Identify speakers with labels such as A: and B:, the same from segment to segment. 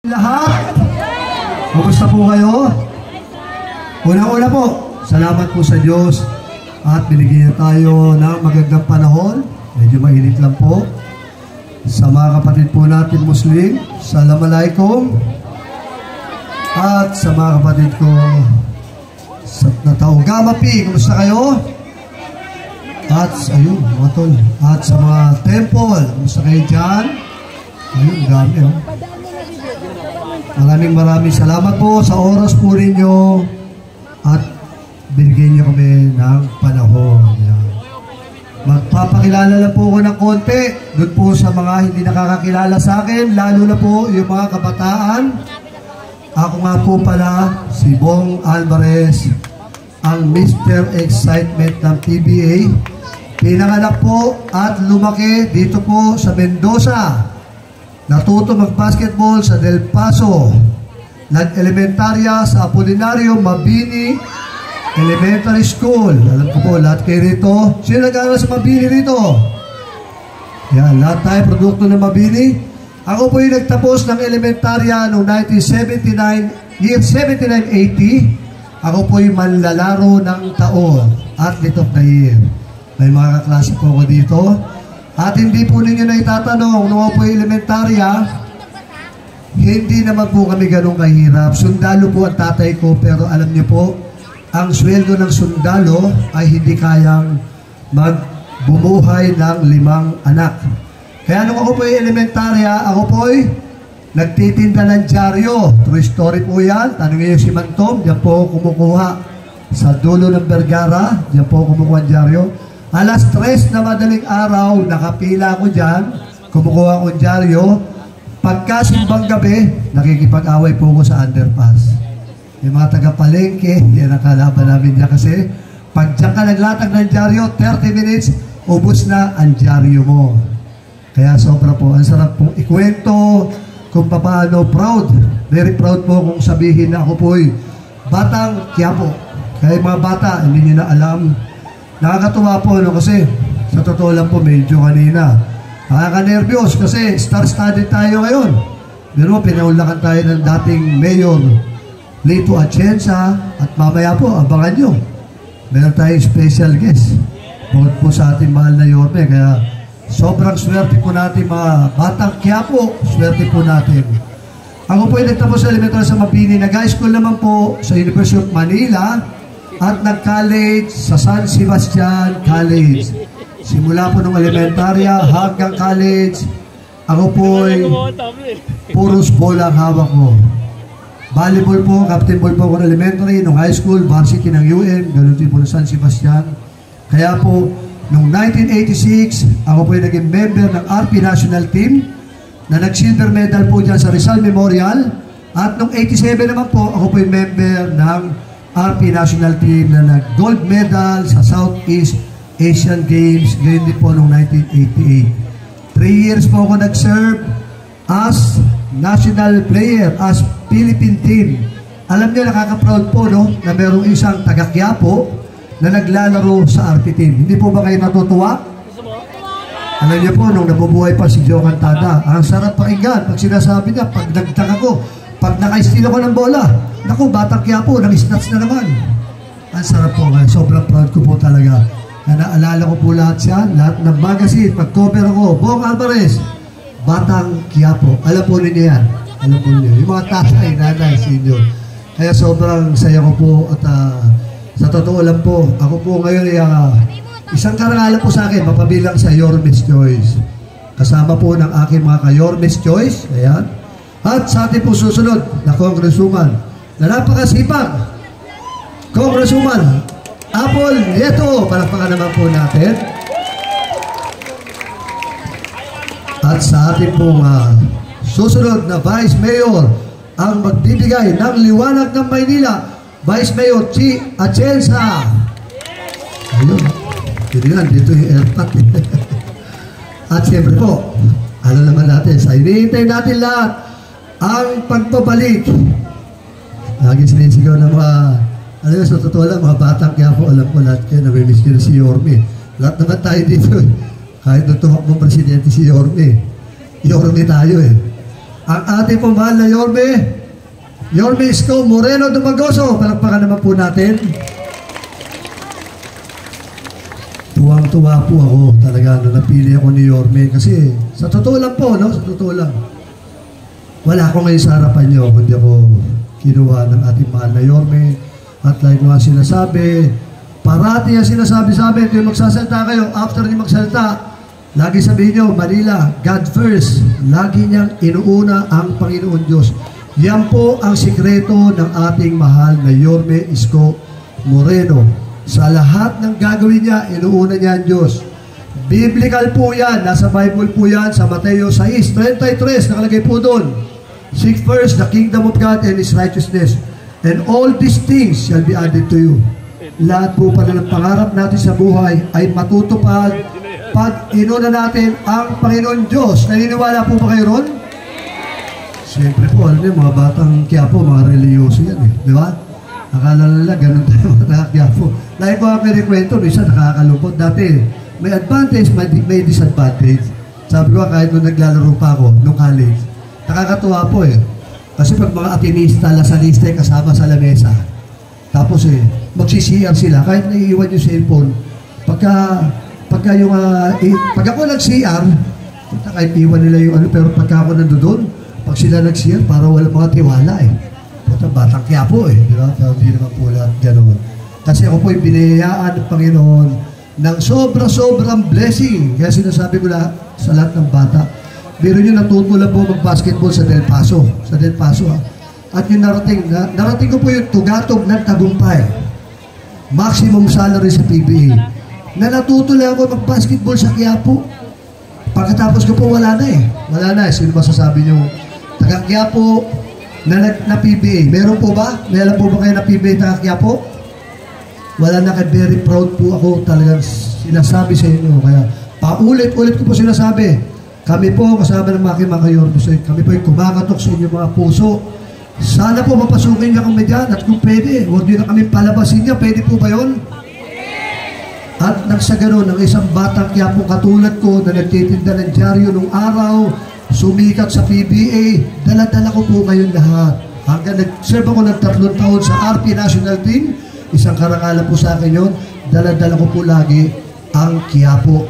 A: Lahat, kumusta po kayo? Unang-una po, salamat po sa Diyos at binigyan tayo ng magandang panahon. Medyo mainit lang po. Sa mga kapatid po natin Muslim, Assalamualaikum. At sa mga kapatid ko na taong Gamapi, kumusta kayo? At ayun, mga tol. At sa mga temple, kumusta kayo dyan? Ayun, dami oh. Maraming salamat po sa oras po ninyo at binigyan niyo kami ng panahon. Yan. Magpapakilala lang po ko ng konti doon po sa mga hindi nakakakilala sa akin, lalo na po yung mga kabataan. Ako nga po pala si Bong Alvarez, ang Mr. Excitement ng PBA. Pinanganak po at lumaki dito po sa Mendoza. Natuto mag-basketball sa Del Paso. Nag-elementarya sa Apolinario Mabini Elementary School. Alam ko po, lahat kayo rito. Sino nag-aaral sa Mabini rito? Yan, lahat tayo produkto ng Mabini. Ako po yung nagtapos ng elementarya noong 1979, year 79-80. Ako po yung manlalaro ng taon, athlete of the year. May mga kaklase po ako dito. At hindi po ninyo na itatanong, nung po elementarya, hindi naman po kami ganun kahirap. Sundalo po ang tatay ko, pero alam niyo po, ang sweldo ng sundalo ay hindi kayang magbumuhay ng 5 anak. Kaya nung ako po elementarya, ako po nagtitinda ng dyaryo. True story po yan. Tanungin niyo si Mantom, diyan po kumukuha sa dulo ng Vergara, diyan po kumukuha ang dyaryo. Alas 3 na madaling araw, nakapila ko dyan, kumukuha ko dyaryo. Pagkasimbang gabi, nakikipag-away po ko sa underpass. Yung mga taga-palengke, yan ang kalaban namin niya kasi pag dyan ka naglatag ng dyaryo, 30 minutes, ubos na ang dyaryo mo. Kaya sobra po, ang sarap pong ikwento kung paano proud. Very proud po kung sabihin na ako po'y batang Quiapo. Kaya mga bata, hindi nyo na alam. Nakakatuwa po kasi sa totoo lang po medyo kanina nakaka-nervyos kasi star-studded tayo ngayon. Pero pinaulakan tayo ng dating Mayor Lito Atienza at mamaya po abangan nyo. Meron tayong special guest bukod po sa ating mahal na Yorme. Kaya sobrang swerte po natin mga batang Quiapo. Swerte po natin. Ako po ay nagtapos sa elementary sa Mabini. Nag-high school naman po sa University of Manila at nag-college sa San Sebastian College. Simula po nung elementarya hanggang college, ako po ay puros bola ang hawak ko. Volleyball po, captain ball po ako ng elementary, nung high school, varsity ng UM, ganun din po ng San Sebastian. Kaya po, nung 1986, ako po ay naging member ng RP National Team na nag-silver medal po dyan sa Rizal Memorial. At nung 87 naman po, ako po ay member ng RP National Team na nag-gold medal sa Southeast Asian Games, ganyan din po noong 1988. 3 years po ako nag-serve as national player, as Philippine team. Alam niyo, nakaka-proud po no, na merong isang taga-Quiapo na naglalaro sa RP team. Hindi po ba kayo natutuwa? Alam niyo po, nung nabubuhay pa si Joe Cantada, ang sarap pakinggan pag sinasabi niya, pag nagtaka ko, pag naka-steal ako ng bola, naku, batang Quiapo, nang-snatch na naman. Ang sarap po, sobrang proud ko po talaga. Naalala ko po lahat siya, lahat ng magazine, pag-cover ako, Bong Alvarez, batang Quiapo. Alam po ninyo yan. Alam po ninyo. Yung mga tatay, nanay, senior. Kaya sobrang saya ko po at sa totoo lang po, ako po ngayon ay isang karangalan po sa akin, mapabilang sa Yorme's Choice. Kasama po ng aking mga ka-Yorme's Choice. Ayan. At sa ating po susunod na Congresswoman na napakasipag, Congresswoman Apple Nieto. Palakpakan naman po natin. At sa ating pong susunod na Vice Mayor ang magbibigay ng liwanag ng Maynila, Vice Mayor Chi Atienza. Ayun. Dito yung airpot. At siyempre po, ano naman natin, sa hinihintay natin lahat ang pagpabalik. Lagi sinisigaw ng mga, ano yun, sa totoo lang, mga batang Quiapo, alam ko lahat kayo, namimiss nyo na si Yorme. Lahat naman tayo dito, kahit nung tumakbong presidente si Yorme. Yorme tayo ang ating pumahal na Yorme Isko Moreno Dumagoso. Palakpakan naman po natin. Tuwang-tuwa po ako talaga na napili ako ni Yorme kasi sa totoo lang po, no? Sa totoo lang. Wala ako ngayon sa harapan nyo kundi ako kinuha ng ating mahal na Yorme. At like mga sinasabi, parati ang sinasabi sa amin, kung magsasalita kayo, after niyo magsalita, lagi sabihin nyo, Manila, God first. Lagi niyang inuuna ang Panginoon Diyos. Yan po ang sikreto ng ating mahal na Yorme Isko Moreno. Sa lahat ng gagawin niya, inuuna niya ang Diyos. Biblical po yan. Nasa Bible po yan sa Mateo 6:33. Nakalagay po doon. Seek first the kingdom of God and His righteousness, and all these things shall be added to you. Lahat po pala ng pangarap natin sa buhay ay matutupad pag inuna natin ang Panginoon Diyos. Naniniwala po ba kayo ron? Siyempre po, alam niyo, mga batang Quiapo, mga religyoso yan eh. Di ba? Akala nila, ganun tayo mga Quiapo. Dahil ko ang pinikwento, isa nakakalungkot. Dati, may advantage, may disadvantage. Sabi ko, kahit nung naglalaro pa ako, nung college, nakakatuwa po eh. Kasi pag mga atinista, lasalista, kasama sa lamesa, tapos magsisiyar sila, kahit naiiwan yung cellphone, pagka ako nag-CR, kahit iwan nila yung ano, pero pagka ako nandoon, pag sila nag-CR, para wala mga tiwala eh. Puta, batang Quiapo eh, di ba? Pero hindi naman po lahat gano'n. Kasi ako po yung biniyayaan ng Panginoon ng sobrang blessing. Kaya sinasabi ko sa lahat ng bata, biro nyo natuto lang po mag-basketball sa Del Paso. Sa Del Paso ha. At yung narating ko po yung tugatog ng tagumpay. Maximum salary sa PBA. Na natuto lang ako mag-basketball sa Quiapo. Pagkatapos ko po wala na eh. Wala na eh. Sino masasabi nyo? Taga Quiapo na PBA. Meron po ba? May alam po ba kayo na PBA taga Quiapo? Wala na. Kaya very proud po ako talagang sinasabi sa inyo. Kaya paulit-ulit ko po sinasabi. Kami po, kasama ng mga Yorme, kami po yung kumakatok sa inyong mga puso. Sana po mapasukin niya kami dyan at kung pwede, huwag niyo na kami palabasin niya. Pwede po ba yun? At nang sa gano'n, ang isang batang Quiapo katulad ko na nagtitinda ng dyaryo nung araw, sumikat sa PBA, dala-dala ko po kayong lahat. Hanggang nag-serve ako ng 3 taon sa RP National Team, isang karangalan po sa akin yun, dala-dala ko po lagi ang Quiapo.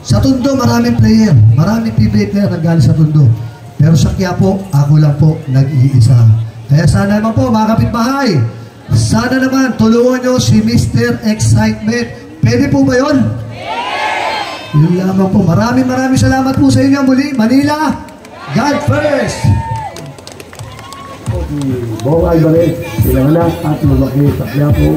A: Sa Tondo, maraming player. Maraming PBA player na galing sa Tondo. Pero sa Quiapo, ako lang po nag-iisa. Kaya sana naman po, mga kapitbahay, sana naman tulungan nyo si Mr. Excitement. Pwede po ba yun? Yes! Yun lamang po. Maraming salamat po sa inyo muli. Manila, God first!
B: Bong Alvarez, pinanganak at lumaki sa Quiapo,